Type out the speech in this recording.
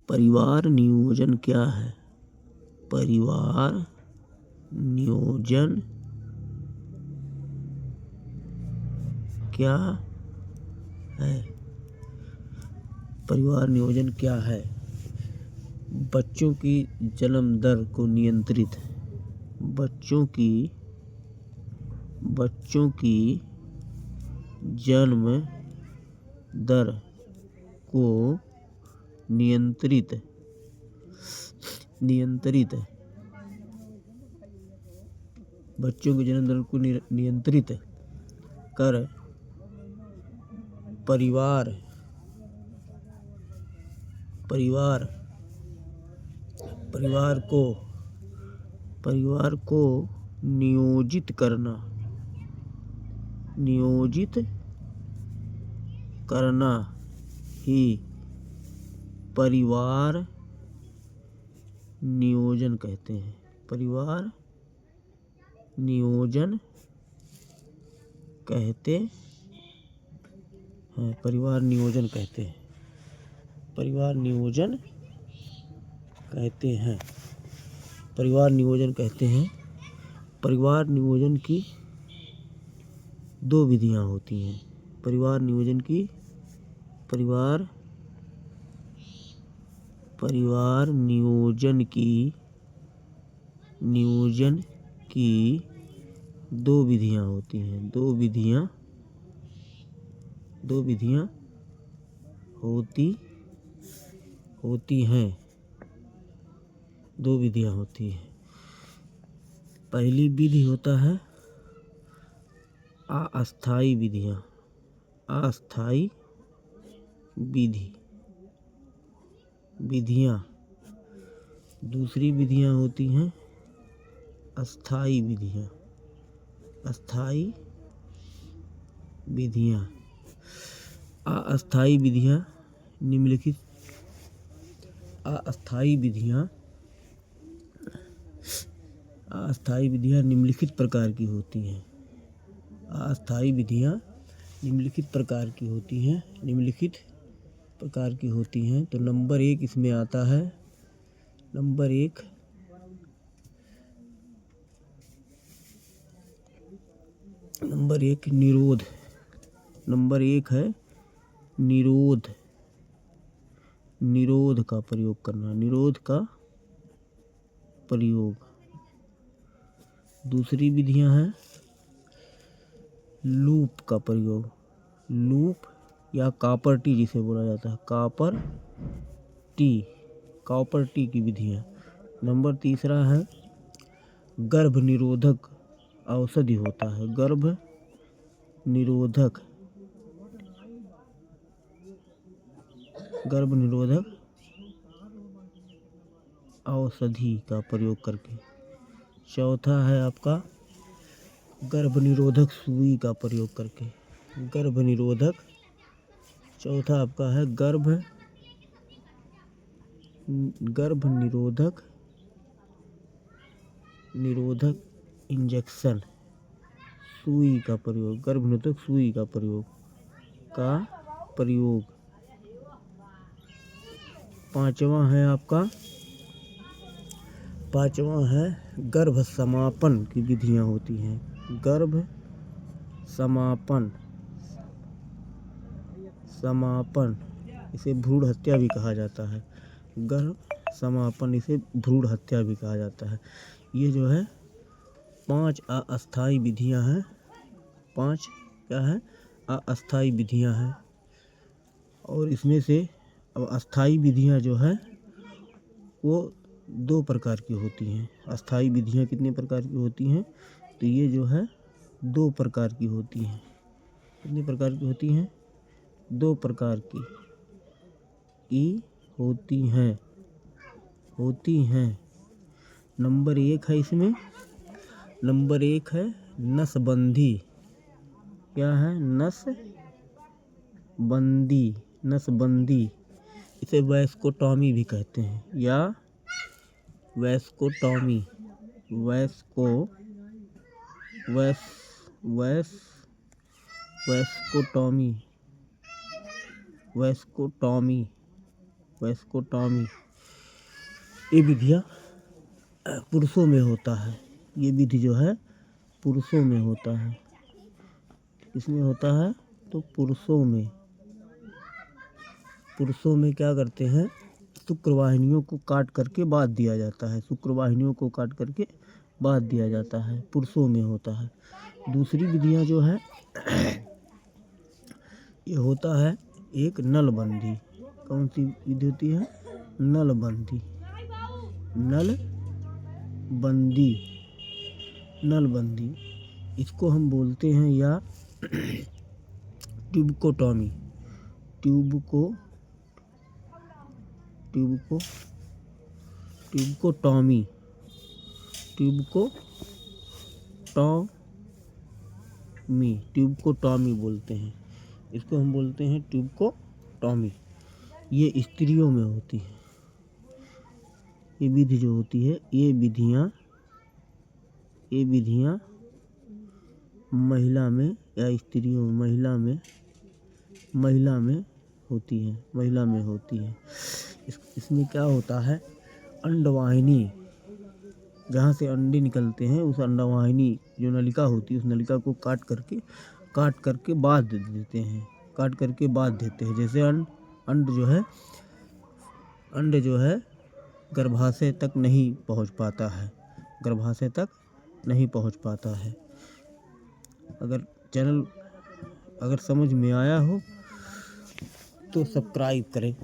परिवार नियोजन क्या है? परिवार नियोजन क्या है? परिवार नियोजन क्या है? बच्चों की जन्म दर को नियंत्रित बच्चों की जन्म दर को नियंत्रित बच्चों की जन्म दर को नियंत्रित कर परिवार को नियोजित करना ही परिवार नियोजन कहते हैं। परिवार नियोजन कहते हैं। परिवार नियोजन कहते हैं। परिवार नियोजन कहते हैं। परिवार नियोजन की दो विधियां होती हैं। परिवार नियोजन की दो विधियां होती हैं। दो विधियां होती हैं। पहली विधि होता है अस्थायी विधियां। दूसरी विधियां होती हैं अस्थायी विधियां। अस्थायी विधियां निम्नलिखित प्रकार की होती हैं। तो नंबर एक इसमें आता है। नंबर एक निरोध। नंबर एक है निरोध का प्रयोग। दूसरी विधियां हैं लूप का प्रयोग। लूप या कॉपर टी जिसे बोला जाता है। कॉपर टी की विधियां। नंबर तीसरा है गर्भ निरोधक औषधि होता है। गर्भ निरोधक औषधि का प्रयोग करके। चौथा है आपका गर्भ निरोधक सुई का प्रयोग करके। चौथा आपका है गर्भ निरोधक इंजेक्शन सुई का प्रयोग। गर्भ निरोधक सुई का प्रयोग। पांचवा है गर्भ समापन की विधियां होती हैं। गर्भ समापन इसे भ्रूण हत्या भी कहा जाता है। ये जो है 5 अस्थायी विधियां हैं। 5 क्या है? अस्थायी विधियां हैं। और इसमें से अब अस्थायी विधियां जो है वो 2 प्रकार की होती हैं। अस्थायी विधियां कितने प्रकार की होती हैं? तो ये जो है 2 प्रकार की होती हैं। कितने प्रकार की होती हैं? 2 प्रकार की होती हैं। नंबर एक है नसबंदी। क्या है? नसबंदी। इसे वैस्कोटॉमी भी कहते हैं या वैस्कोटॉमी। वैस्कोटॉमी, ये विधियाँ पुरुषों में होता है। ये विधि जो है पुरुषों में होता है। किसमें होता है? तो पुरुषों में। पुरुषों में क्या करते हैं? शुक्रवाहिनियों को काट करके बांध दिया जाता है। शुक्रवाहिनियों को काट करके बांध दिया जाता है, पुरुषों में होता है। दूसरी विधियाँ जो है ये होता है एक नलबंदी। कौन सी विधि होती है? नलबंदी। नलबंदी, नलबंदी इसको हम बोलते हैं या ट्यूबकोटॉमी। ट्यूबकोटॉमी, ट्यूबकोटॉमी बोलते हैं इसको, हम बोलते हैं ट्यूबकोटॉमी। ये स्त्रियों में होती है। ये विधि जो होती है, ये विधियाँ महिला में या स्त्रियों में, महिला में होती है। इसमें क्या होता है? अंडवाहिनी, जहाँ से अंडे निकलते हैं उस अंडवाहिनी जो नलिका होती है, उस नलिका को काट करके बांध देते हैं। जैसे अंड जो है गर्भाशय तक नहीं पहुँच पाता है। अगर समझ में आया हो तो सब्सक्राइब करें।